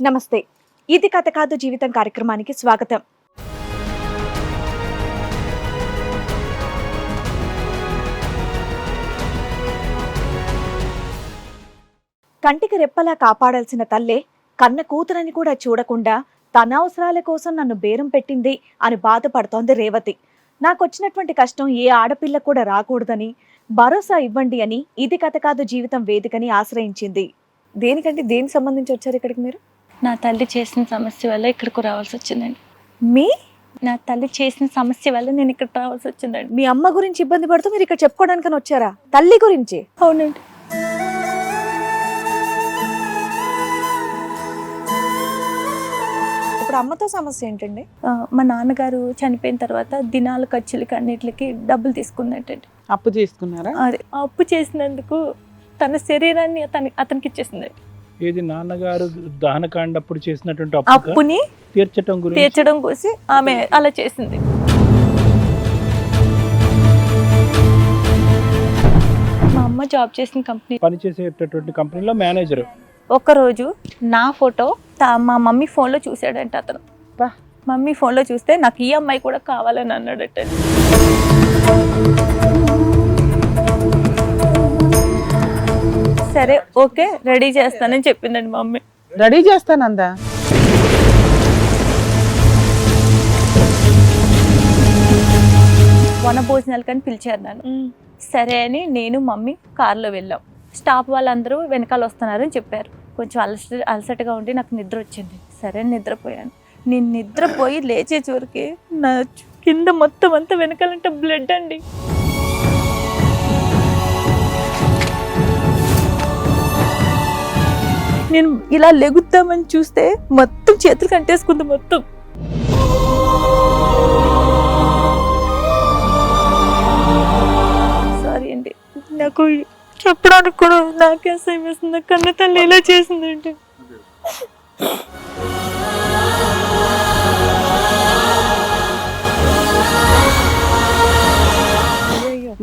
నమస్తే. ఇది కథ కాదు జీవితం కార్యక్రమానికి స్వాగతం. కంటికి రెప్పలా కాపాడాల్సిన తల్లే కన్న కూతురని కూడా చూడకుండా తన అవసరాల కోసం నన్ను బేరం పెట్టింది అని బాధపడుతోంది రేవతి. నాకొచ్చినటువంటి కష్టం ఏ ఆడపిల్ల కూడా రాకూడదని భరోసా ఇవ్వండి అని ఇది కథ కాదు జీవితం వేదికని ఆశ్రయించింది. దేనికంటే దేనికి సంబంధించి వచ్చారు ఇక్కడికి మీరు? నా తల్లి చేసిన సమస్య వల్ల ఇక్కడికి రావాల్సి వచ్చిందండి. నా తల్లి చేసిన సమస్య వల్ల నేను ఇక్కడ రావాల్సి వచ్చిందండి. మీ అమ్మ గురించి ఇబ్బంది పడుతూ మీరు ఇక్కడ చెప్పుకోవడానికని వచ్చారా? తల్లి గురించి? అవునండి. ఇప్పుడు అమ్మతో సమస్య ఏంటండి? మా నాన్నగారు చనిపోయిన తర్వాత దినాల ఖర్చులకి అన్నిటికి డబ్బులు తీసుకుందంటండి. అప్పు చేసుకున్నారా? అదే అప్పు చేసినందుకు తన శరీరాన్ని అతనికి ఇచ్చేసిందండి. ఏది నాన్నగారు దహనకాండప్పుడు చేసినటువంటి అప్పుని తీర్చడం కోసం ఆమె అలా చేసింది. మా అమ్మ జాబ్ చేసిన కంపెనీ పనిచేసేటటువంటి కంపెనీలో మేనేజర్ ఒకరోజు నా ఫోటో మా మమ్మీ ఫోన్లో చూసాడంట అతను. మమ్మీ ఫోన్లో చూస్తే నాకు ఈ అమ్మాయి కూడా కావాలని అన్నాడట. సరే ఓకే రెడీ చేస్తానని చెప్పిందండి మా మమ్మీ. రెడీ చేస్తానందా? వన భోజనాలు కానీ పిలిచారు నన్ను. సరే అని నేను మమ్మీ కారులో వెళ్ళాం. స్టాఫ్ వాళ్ళందరూ వెనకాల వస్తున్నారని చెప్పారు. కొంచెం అలసటగా ఉండి నాకు నిద్ర వచ్చింది. సరే నిద్రపోయాను. నేను నిద్రపోయి లేచే చివరికి నా కింద మొత్తం అంతా వెనకాలంటే బ్లడ్ అండి. నేను ఇలా లెగుద్దామని చూస్తే మొత్తం చేతులు కంటేసుకుంది మొత్తం. సారీ అండి, నాకు చెప్పడానికి కూడా నాకే అసహ్యం వేస్తుంది. కన్న తల్లి ఇలా చేసిందండి.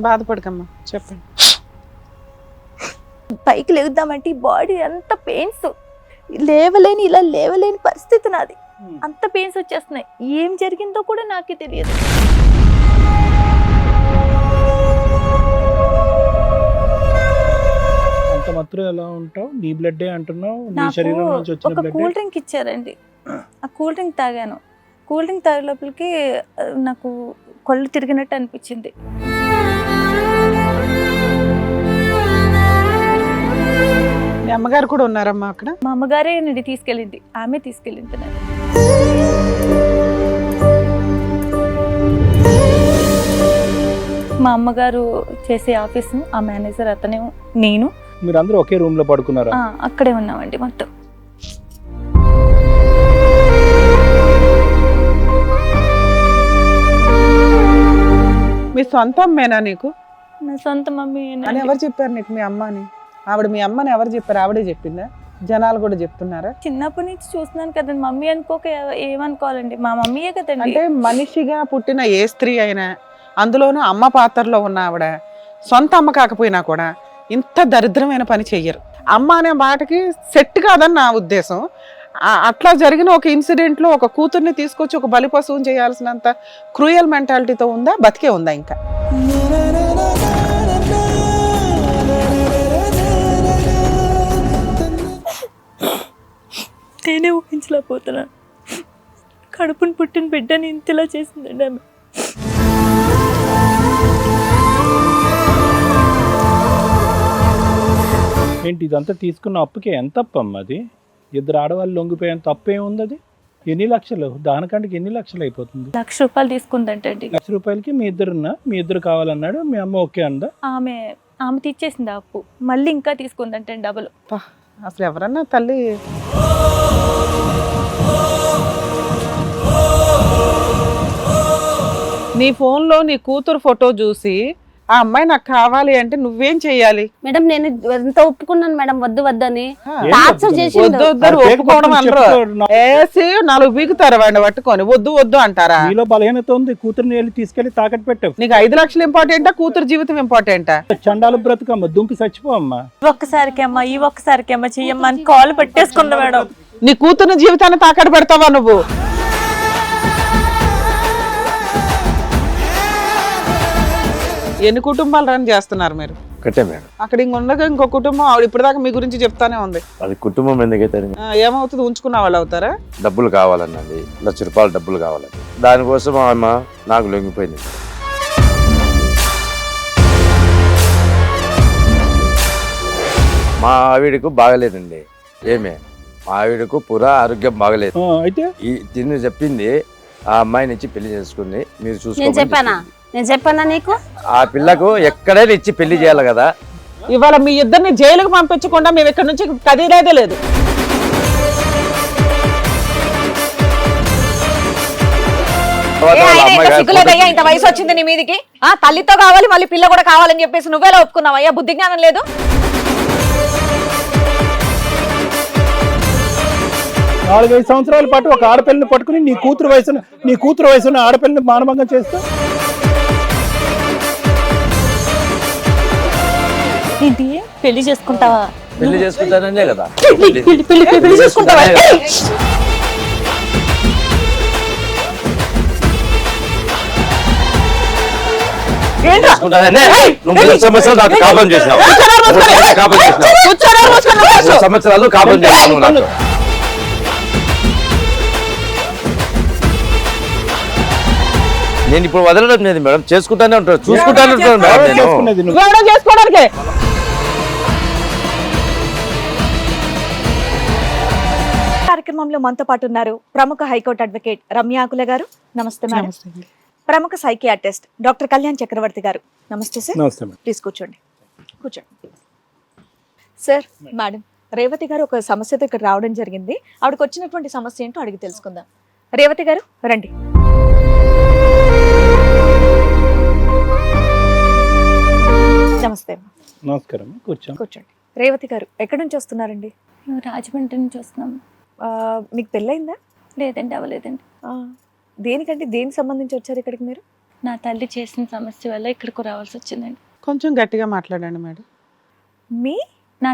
బాధపడకమ్మా, చెప్పండి. పైకి లేగుద్దామంటే ఈ బాడీ అంత పెయిన్స్, ఇలా లేవలేని పరిస్థితి నాది. అంత పెయిన్స్ వచ్చేస్తున్నాయి. ఏం జరిగిందో కూడా నాకే తెలియదు. అంత మాత్రం ఎలా ఉంటావు? నీ బ్లడ్ అంటున్నావు, నీ శరీరం నుంచి వచ్చిన ఒక బ్లడ్. కూల్ డ్రింక్ ఇచ్చారండి. ఆ కూల్ డ్రింక్ తాగాను. కూల్ డ్రింక్ తాగే లోపలికి నాకు కళ్ళు తిరిగినట్టు అనిపించింది. మీ అమ్మగారు కూడా ఉన్నారమ్మా అక్కడ? మా అమ్మగారే నన్ను తీసుకెళ్ళింది. ఆమె తీసుకెళ్ళింది నన్ను. మా అమ్మగారు చేసే ఆఫీసు ఆ మేనేజర్ అతనే, నేను, మీరందరూ ఒకే రూమ్ లో పడుకున్నారా? అక్కడే ఉన్నామండి మొత్తం. మీ సొంత అమ్మేనా నీకు? నా సొంత మమ్మీ అని ఎవరు చెప్పారు నీకు మీ అమ్మ అని? ఆవిడ మీ అమ్మని ఎవరు చెప్పారు? ఆవిడే చెప్పిందా? జనాలు కూడా చెప్తున్నారా? చిన్నప్పటి నుంచి చూస్తున్నాను కదండి. మమ్మీ అనుకోక ఏమనుకోవాలండి, మా మమ్మీయే కదండి. అంటే మనిషిగా పుట్టిన ఏ స్త్రీ అయినా, అందులోనూ అమ్మ పాత్రలో ఉన్న ఆవిడ సొంత అమ్మ కాకపోయినా కూడా ఇంత దరిద్రమైన పని చెయ్యరు. అమ్మ అనే మాటకి సెట్ కాదని నా ఉద్దేశం. అట్లా జరిగిన ఒక ఇన్సిడెంట్లో ఒక కూతుర్ని తీసుకొచ్చి ఒక బలి పశువుని చేయాల్సినంత క్రూయల్ మెంటాలిటీతో ఉందా? బతికే ఉందా ఇంకా? నేనే ఊహించలేకపోతున్నాను. కడుపుని పుట్టిన బిడ్డని ఇంతలా చేసిందండి ఆమె. ఏంటి ఇదంతా తీసుకున్న అప్పుకి ఎంత అప్పు అమ్మ అది? ఇద్దరు ఆడవాళ్ళు లొంగిపోయేంత తప్పు ఏముంది అది? ఎన్ని లక్షలు? దానికంటే ఎన్ని లక్షలు అయిపోతుంది? ₹1,00,000 తీసుకుందంటండి. ₹1,00,000కి మీ ఇద్దరు కావాలన్నాడు. మీ అమ్మ ఓకే అందా? ఆమె తీర్చేసింది ఆ అప్పు. మళ్ళీ ఇంకా తీసుకుందంటండి డబుల్. అసలు ఎవరన్నా తల్లి నీ ఫోన్లో నీ కూతురు ఫోటో చూసి ఆ అమ్మాయి నాకు కావాలి అంటే నువ్వేం చెయ్యాలి? మేడం నేను ఎంత ఒప్పుకున్నాను మేడం, వద్దు వద్దని ఏం టార్చర్ వద్దు? చేసి వద్దు వద్దు ఒప్పుకోవడం అనరు. వేసి 4 బీగుతారు వాడిని పట్టుకొని. వద్దు వద్దు అంటారా? నీలో బలహీనత ఉంది. కూతుర్ని వెళ్ళి తీసుకెళ్లి తాకట్టు పెట్టావు. నీకు 5 లక్షలు ఇంపార్టెంటా, కూతురు జీవితం ఇంపార్టెంటా? చండాలు బ్రతుకమ్మ, దుంకి చచ్చిపోమ్మా. ఒక్కసారికి అమ్మా, ఈ ఒక్కసారికి అమ్మా చెయ్యమ్మా అని కాలు పట్టేసుకుందా మేడం. నీ కూతురు జీవితాన్ని తాకట్టు పెడతావా నువ్వు? ఎన్ని కుటుంబాలు రన్ చేస్తున్నారు మీరు? కట్టే మేడం. అక్కడ ఉండగా ఇంకో కుటుంబం ఆవిడ ఇప్పటిదాకా మీ గురించి చెప్తానే ఉంది. అది కుటుంబం ఎందుకైతే ఏమవుతుంది, ఉంచుకున్న వాళ్ళు అవుతారా? డబ్బులు కావాలన్నది, ₹1,00,000 డబ్బులు కావాలండి. దానికోసం ఆమె నాకు లొంగిపోయింది. మా ఆవిడకు బాగలేదండి. మా ఆవిడకు పురా ఆరోగ్యం బాగలేదు. అయితే తిని చెప్పింది ఆ అమ్మాయిని ఇచ్చి పెళ్లి చేసుకుని మీరు నేను చెప్పానా చూసుకోండి. నీకు? ఆ పిల్లకు ఎక్కడైనా ఇచ్చి పెళ్లి చేయాలి కదా. ఇవాళ మీ ఇద్దరిని జైలుకు పంపించకుండా మేము ఇక్కడ నుంచి కదిలేదే లేదు. సిగ్గులేదయ్యా, ఇంత వయసు వచ్చింది నీ మీదికి. తల్లితో కావాలి మళ్ళీ పిల్ల కూడా కావాలని చెప్పేసి నువ్వేలా ఒప్పుకున్నావయ్యా? బుద్ధి జ్ఞానం లేదు. 4-5 సంవత్సరాల పాటు ఒక ఆడపిల్లని పట్టుకుని నీ కూతురు వయసున్న ఆడపిల్లని మానభంగం చేస్తా. ఏంటి పెళ్లి చేసుకుంటావా? పెళ్లి చేసుకుంటాననే కదా. పెళ్లి చేసుకుంటావా? సంవత్సరాలు నాకు కాపురం చేసినావు. సంవత్సరాలు కాపురం చేసినావు నాకు. నేను ఇప్పుడు వదలడం లేదు మేడం, చేసుకుంటానే ఉంటాను, చూసుకుంటానే ఉంటాను మేడం. నేను చేసుకునేది నువ్వు. ఎవడో చేసుకోవడానికి కార్యక్రమంలో మనతో పాటు ఉన్నారు ప్రముఖ హైకోర్టు అడ్వకేట్ రమ్యాకుల గారు. నమస్తే మేడం. ప్రముఖ సైకియాట్రిస్ట్ డాక్టర్ కళ్యాణ్ చక్రవర్తి గారు. నమస్తే సార్. నమస్తే మేడం. ప్లీజ్ కూర్చోండి. సార్, మేడం రేవతి గారు ఒక సమస్యతో ఇక్కడ రావడం జరిగింది. ఆవిడకి వచ్చినటువంటి సమస్య ఏంటో అడిగి తెలుసుకుందాం. రేవతి గారు రండి. నమస్తే. నమస్కారం, కూర్చోండి. రేవతి గారు ఎక్కడి నుంచి వస్తున్నారండి? మేము రాజమండ్రి నుంచి వస్తున్నాము. మీకు పెళ్ళయిందా? లేదండి, అవ్వలేదండి. దేనికంటే దేనికి సంబంధించి వచ్చారు ఇక్కడికి మీరు? నా తల్లి చేసిన సమస్య వల్ల ఇక్కడికి రావాల్సి వచ్చిందండి. కొంచెం గట్టిగా మాట్లాడండి మేడం. నా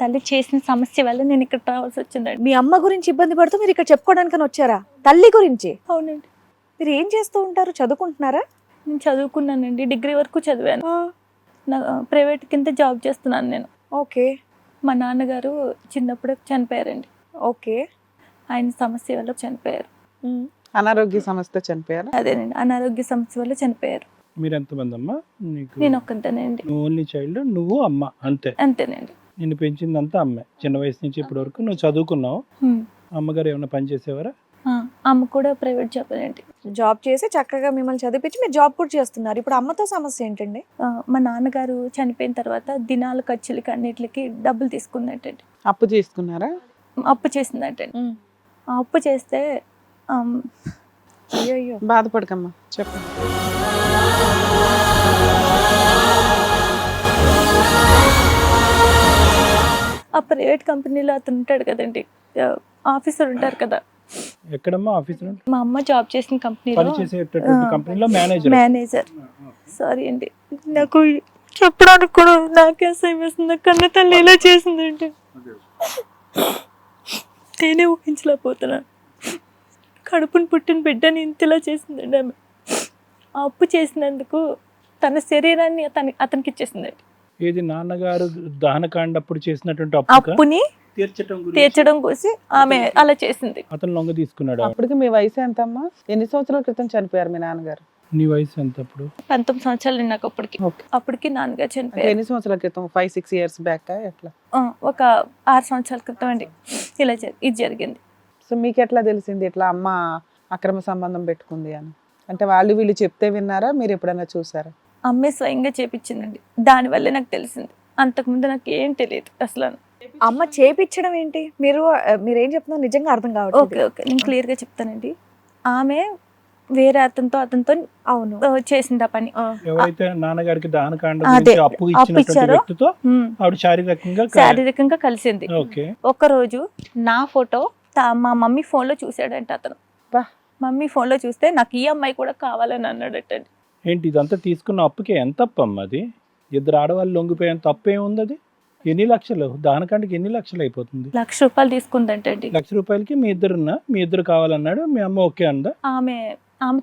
తల్లి చేసిన సమస్య వల్ల నేను ఇక్కడ రావాల్సి వచ్చిందండి. మీ అమ్మ గురించి ఇబ్బంది పడుతూ మీరు ఇక్కడ చెప్పుకోవడానికని వచ్చారా? తల్లి గురించి? అవునండి. మీరు ఏం చేస్తూ ఉంటారు? చదువుకుంటున్నారా? నేను చదువుకున్నానండి, డిగ్రీ వరకు చదివాను. నా ప్రైవేట్ కింద జాబ్ చేస్తున్నాను నేను. ఓకే. మా నాన్నగారు చిన్నప్పుడే చనిపోయారండి. ఓకే. ఆయన సమస్య వల్ల చనిపోయారు. అనారోగ్య సమస్యతో చనిపోయారా? అదేనండి, అనారోగ్య సమస్య వల్ల చనిపోయారు. మీరు ఎంతమంది అమ్మా? నేను ఒక్కంతేనండి. ఓన్లీ చైల్డ్, నువ్వు అమ్మ అంతే? అంతేనండి. నిన్ను పెంచిందంతా అమ్మే. చిన్న వయసు నుంచి ఇప్పటి వరకు నువ్వు చదువుకున్నావు. అమ్మగారు ఏమైనా పని చేసేవారా? అమ్మ కూడా ప్రైవేట్ జాబ్ అండి. జాబ్ చేసి చక్కగా మిమ్మల్ని చదివించి మీరు జాబ్ కూడా చేస్తున్నారు. ఇప్పుడు అమ్మతో సమస్య ఏంటండి? మా నాన్నగారు చనిపోయిన తర్వాత దినాల ఖర్చులకి అన్నిటికి డబ్బులు తీసుకుందంటండి. అప్పు చేసుకున్నారా? అప్పు చేసిందంటండి. ఆ అప్పు చేస్తే అయ్యో, బాధపడకమ్మా, చెప్పండి. ఆ ప్రైవేట్ కంపెనీలో అతను ఉంటాడు కదండి, ఆఫీసర్ ఉంటారు కదా. ఎక్కడమ్మా ఆఫీసర్? మా అమ్మ జాబ్ చేసిన కంపెనీలో మేనేజర్. సారీ అండి, నాకు చెప్పడానికి కూడా నాకే అసహ్యం వేస్తుంది. కన్న తల్లి ఇలా చేసిందండి, నేనే ఊహించలేకపోతున్నాను. కడుపుని పుట్టిన బిడ్డని ఇంతలా చేసిందండి ఆమె. ఆ అప్పు చేసినందుకు తన శరీరాన్ని అతనికి ఇచ్చేసిందండి. ఏది నాన్నగారు దహనకాండ అప్పుడు చేసినటువంటి అప్పుని తీర్చడం కోసం ఆమె అలా చేసింది. అతను లొంగ తీసుకున్నాడు. అప్పటికి మీ వయసు ఎంత అమ్మా? ఎన్ని సంవత్సరాల క్రితం చనిపోయారు మీ నాన్నగారు? నీ వయసు ఎంత అప్పుడు? 19 సంవత్సరాలు నాకు అప్పటికి నాన్నగారు చనిపోయారు. ఎన్ని సంవత్సరాల క్రితం? 5-6 years బ్యాక్? ఎట్లా? ఒక 6 సంవత్సరాల క్రితం అండి ఇలా ఇది జరిగింది. సో మీకు ఎట్లా తెలిసింది ఇట్లా అమ్మ అక్రమ సంబంధం పెట్టుకుంది అని? అంటే వాళ్ళు వీళ్ళు చెప్తే విన్నారా, మీరు ఎప్పుడైనా చూసారా? అమ్మే స్వయంగా చేపించిందండి, దానివల్లే నాకు తెలిసింది. అంతకుముందు నాకు ఏం తెలియదు అసలు. అమ్మ చేపించడం ఏంటి? మీరేం చెప్తున్నారు నిజంగా అర్థం కావట్లేదు. ఓకే, నేను క్లియర్ గా చెప్తానండి. ఆమె వేరే అతనితో అవును చేసింది ఆ పని. ఎవరైతే నాన్నగారికి దహనకాండ అప్పు ఇచ్చినటువంటి వ్యక్తితో ఆవిడ శారీరకంగా కలిసింది. ఒక రోజు నా ఫోటో మా మమ్మీ ఫోన్ లో చూసాడంట అతను. మమ్మీ ఫోన్ లో చూస్తే నాకు ఈ అమ్మాయి కూడా కావాలని అన్నాడటండి. ఏంటి ఇదంతా తీసుకున్న అప్పుకి ఎంత అప్పు అమ్మ? అది 2 ఆడవాళ్ళు లొంగిపోయేంత అప్పు ఏముంది? అది ఎన్ని లక్షలు దానికంటే ఎన్ని లక్షలు అయిపోతుంది? ₹1,00,000 తీసుకుందంటండి. ₹1,00,000కి మీ ఇద్దరు కావాలన్నాడు, మీ అమ్మ ఓకే అందా? ఆమె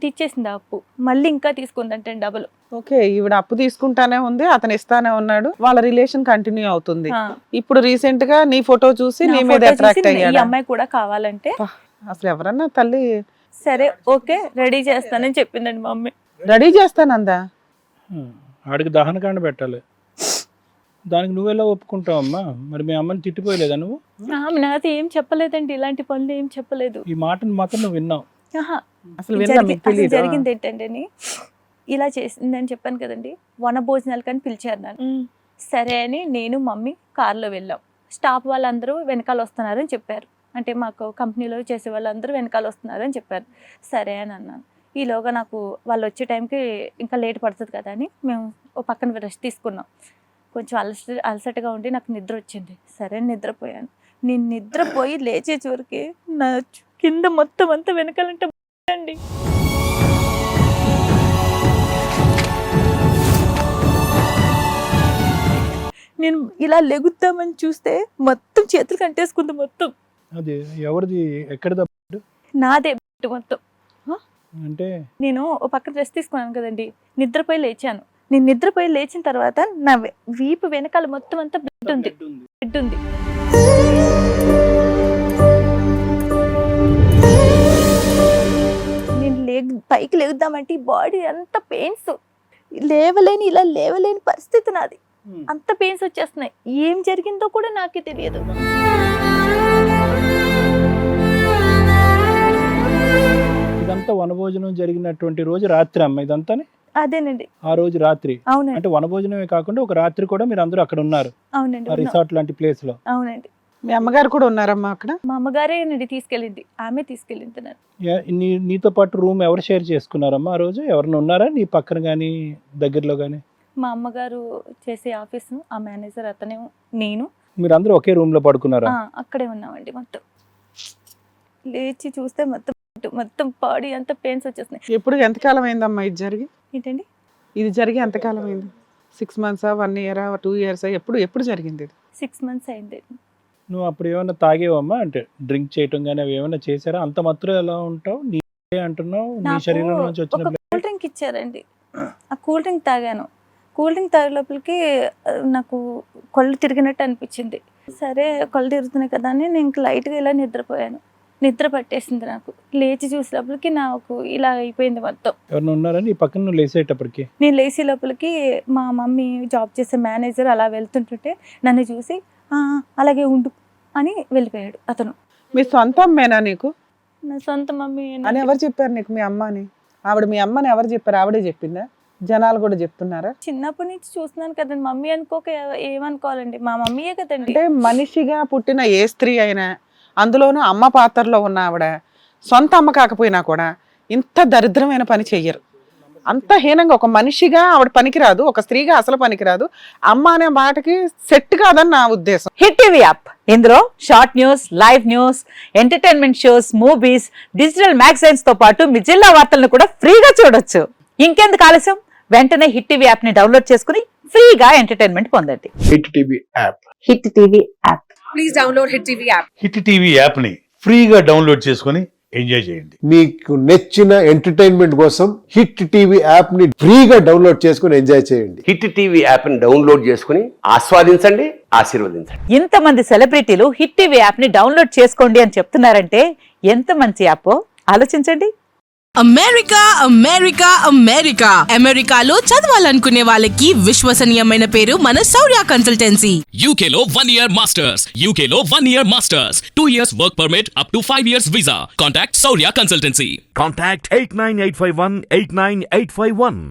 తీర్చేసింది ఆ అప్పు, మళ్ళీ ఇంకా తీసుకుందంటండి డబుల్. ఓకే, ఈవిడ అప్పు తీసుకుంటానే ఉంది, అతను ఇస్తానే ఉన్నాడు, వాళ్ళ రిలేషన్ కంటిన్యూ అవుతుంది. ఇప్పుడు రీసెంట్ గా నీ ఫోటో చూసి నీ మీద అట్రాక్ట్ ఈ అయ్యాడు. అమ్మాయి కూడా కావాలంటే అసలు ఎవరన్నా తల్లి సరే ఓకే రెడీ చేస్తానని చెప్పిందండి మా మమ్మీ. రెడీ చేస్తానందా? ఆడికి దహనకాండ పెట్టాలి, దానికి నువ్వెలా ఒప్పుకుంటావమ్మా? మరి మీ అమ్మని తిట్టిపోయలేదా నువ్వు? ఆమె నాతో ఏం చెప్పలేదండి, ఇలాంటి పనులు ఏం చెప్పలేదు. ఈ మాటను మాత్రం నువ్వు విన్నావు? అసలు విన్నా, మీకు అసలు తెలీదా? జరిగింది ఏంటంటే ఇలా చేసిందని చెప్పాను కదండి, వన భోజనాలు కానీ పిలిచారు నన్ను. సరే అని నేను మమ్మీ కార్లో వెళ్ళాం. స్టాఫ్ వాళ్ళందరూ వెనకాల వస్తున్నారని చెప్పారు, అంటే మాకు కంపెనీలో చేసే వాళ్ళందరూ వెనకాల వస్తున్నారని చెప్పారు. సరే అని అన్నాను. ఈలోగా నాకు వాళ్ళు వచ్చే టైంకి ఇంకా లేట్ పడుతుంది కదా అని మేము ఓ పక్కన రెస్ట్ తీసుకున్నాం. కొంచెం అలసటగా ఉండి నాకు నిద్ర వచ్చింది. సరే నిద్రపోయాను. నేను నిద్రపోయి లేచే చివరికి నా కింద మొత్తం అంతా వెనకాలంటే అండి. నేను ఇలా లెగుద్దామని చూస్తే మొత్తం చేతులు కంటేసుకుంది మొత్తం. అది ఎవరిది? ఎక్కడ తప్పాడు? నాదే మొత్తం. అంటే నేను ఓ పక్కన రెస్ట్ తీసుకున్నాను కదండి, నిద్రపోయి లేచాను. నేను నిద్రపోయి లేచిన తర్వాత నా వీపు వెనకాల మొత్తం అంతా బ్లడ్ ఉంది. నేను పైకి లేగుద్దామంటే ఈ బాడీ అంత పెయిన్స్, ఇలా లేవలేని పరిస్థితి నాది. అంత పెయిన్స్ వచ్చేస్తున్నాయి. ఏం జరిగిందో కూడా నాకే తెలియదు. ఇదంతా వనభోజనం జరిగినటువంటి రోజు రాత్రి అమ్మ ఇదంతా? అదేనండి, ఆ రోజు రాత్రి. అవునండి. అంటే వనభోజనమే కాకుండా ఒక రాత్రి కూడా మీరు అందరూ అక్కడ ఉన్నారు? అవునండి, రిసార్ట్ లాంటి ప్లేస్ లో. అవునండి. మీ అమ్మగారు కూడా ఉన్నారమ్మా అక్కడ? మా అమ్మగారే తీసుకెళ్ళింది, ఆమె తీసుకెళ్ళింది నన్ను. నీతో పాటు రూమ్ ఎవరు షేర్ చేసుకున్నారమ్మా ఆ రోజు? ఎవరైనా ఉన్నారా నీ పక్కన గానీ దగ్గరలో గానీ? మా అమ్మగారు చేసే ఆఫీస్ ఆ మేనేజర్ అతనే, నేను, మీరు అందరూ ఒకే రూమ్ లో పడుకున్నారా? అక్కడే ఉన్నామండి. మొత్తం లేచి చూస్తే మొత్తం బాడీ అంతా పెయిన్స్ వచ్చేస్తున్నాయి. ఎప్పుడు ఎంతకాలం అయిందమ్మా ఇది జరిగి? ఏంటండి ఇది జరిగి ఎంతకాలం అయింది? 6 months, 1 year, 2 years? ఎప్పుడు జరిగింది ఇది? 6 months అయింది. నువ్వు అప్పుడు ఏమన్నా తాగేవమ్మా? అంటే డ్రింక్ చేయటం కానీ అవి ఏమైనా చేశారా? అంత మాత్రం ఎలా ఉంటావు? నీ అంటున్నావు, నీ శరీరం నుంచి వచ్చిన కూల్ డ్రింక్ ఇచ్చారండి, ఆ కూల్ డ్రింక్ తాగాను. కూల్ డ్రింక్ తాగే లోపలికి నాకు కళ్ళు తిరిగినట్టు అనిపించింది. సరే కళ్ళు తిరుగుతున్నాయి కదా అని నేను ఇంక లైట్గా ఇలా నిద్రపోయాను. నిద్ర పట్టేసింది నాకు. లేచి చూసే లోపలికి నాకు ఇలా అయిపోయింది మొత్తం. ఎవరైనా ఉన్నారా నీ పక్కన నువ్వు లేసేటప్పటికి? నేను లేచే లోపలికి మా మమ్మీ జాబ్ చేసే మేనేజర్ అలా వెళ్తుంటుంటే నన్ను చూసి అలాగే ఉండు అని వెళ్ళిపోయాడు అతను. మీ సొంత అమ్మేనా నీకు? నా సొంత మమ్మీ అని ఎవరు చెప్పారు నీకు మీ అమ్మ అని? ఆవిడ మీ అమ్మని ఎవరు చెప్పారు? ఆవిడే చెప్పిందా? జనాలు కూడా చెప్తున్నారా? చిన్నప్పటి నుంచి చూస్తున్నాను కదండి, మమ్మీ అనుకోక ఏమనుకోవాలండి, మా మమ్మీయే కదండి. అంటే మనిషిగా పుట్టిన ఏ స్త్రీ అయినా, అందులోనూ అమ్మ పాత్రలో ఉన్న ఆవిడ, సొంత అమ్మ కాకపోయినా కూడా ఇంత దరిద్రమైన పని చెయ్యరు. అంత హీనంగా ఒక మనిషిగా ఆవిడ పనికిరాదు, ఒక స్త్రీగా అసలు పనికిరాదు. అమ్మ అనే మాటకి సెట్ కాదని నా ఉద్దేశం. హిట్ టీవీ యాప్, ఇందులో short news, live news, entertainment shows, movies, digital magazines తో పాటు మీ జిల్లా వార్తలను కూడా ఫ్రీగా చూడొచ్చు. ఇంకెందుకు ఆలస్యం, వెంటనే హిట్ టీవీ యాప్ ని డౌన్లోడ్ చేసుకుని ఫ్రీగా ఎంటర్టైన్మెంట్ పొందండి. Hit TV app. Hit TV app. Please download hit TV app. Hit TV app ని ఫ్రీగా డౌన్లోడ్ చేసుకుని ఎంజాయ్ చేయండి. మీకు నచ్చిన ఎంటర్టైన్మెంట్ కోసం హిట్ టీవీ యాప్ ని ఫ్రీగా డౌన్లోడ్ చేసుకుని ఎంజాయ్ చేయండి. హిట్ టీవీ యాప్ ని డౌన్లోడ్ చేసుకుని ఆస్వాదించండి, ఆశీర్వదించండి. ఇంతమంది సెలబ్రిటీలు హిట్ టీవీ యాప్ ని డౌన్లోడ్ చేసుకోండి అని చెప్తున్నారంటే ఎంత మంచి యాప్ ఆలోచించండి. అమెరికా అమెరికా అమెరికా అమెరికాలో చదవాలనుకునే వాళ్ళకి విశ్వసనీయమైన పేరు మన శౌర్య కన్సల్టెన్సీ. UK లో 1 year masters, UK లో 1 year masters, 2 years work permit up to 5 years visa. Contact Saurya Consultancy. Contact 89851 89851.